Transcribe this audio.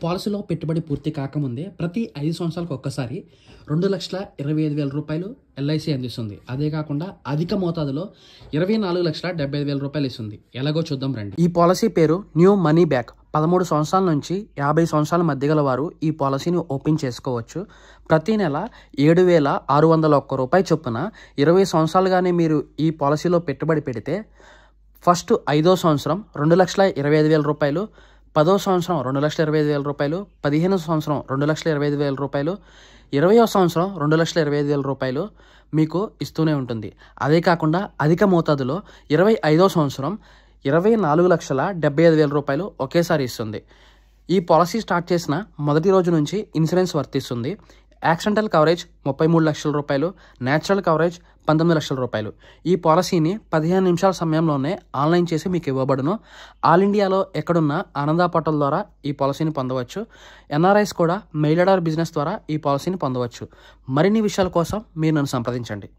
పాలసీలో పెట్టుబడి పూర్తి కాకముందే ప్రతి 5 సంవత్సరాలకు ఒక్కసారి 2,25,000 రూపాయలు ఎల్ఐసి అందిస్తుంది. అదే కాకుండా అధిక మోతాదులో 24,75,000 రూపాయలు ఇస్తుంది. ఎలాగో చూద్దాం రండి. ఈ పాలసీ పేరు న్యూ మనీ బ్యాక్. 13 సంవత్సరాల నుంచి 50 సంవత్సరాల మధ్య గల వారు ఈ పాలసీని ఓపెన్ చేసుకోవచ్చు. ప్రతి నెల 7,601 రూపాయలు చొప్పున 20 సంవత్సరాలుగానే మీరు ఈ పాలసీలో పెట్టుబడి పెడితే ఫస్ట్ 5వ సంవత్సరం 2,25,000 రూపాయలు, 10వ సంవత్సరం 2,25,000 రూపాయలు, 15వ సంవత్సరం 2,25,000 రూపాయలు, 20వ సంవత్సరం 2,25,000 రూపాయలు మీకు ఇస్తూనే ఉంటుంది. అదే కాకుండా అధిక మోతాదులో 25వ సంవత్సరం 24,75,000 రూపాయలు ఒకేసారి ఇస్తుంది. ఈ పాలసీ స్టార్ట్ చేసిన మొదటి రోజు నుంచి ఇన్సూరెన్స్ వర్తిస్తుంది. యాక్సిడెంటల్ కవరేజ్ 33 లక్షల రూపాయలు, న్యాచురల్ కవరేజ్ 19 లక్షల రూపాయలు. ఈ పాలసీని 15 నిమిషాల సమయంలోనే ఆన్లైన్ చేసి మీకు ఇవ్వబడును. ఆల్ ఇండియాలో ఎక్కడున్నా ఆనంద పోర్టల్ ద్వారా ఈ పాలసీని పొందవచ్చు. ఎన్ఆర్ఐస్ కూడా మెయిల్ ఆర్డర్ బిజినెస్ ద్వారా ఈ పాలసీని పొందవచ్చు. మరిన్ని విషయాల కోసం మీరు నన్ను సంప్రదించండి.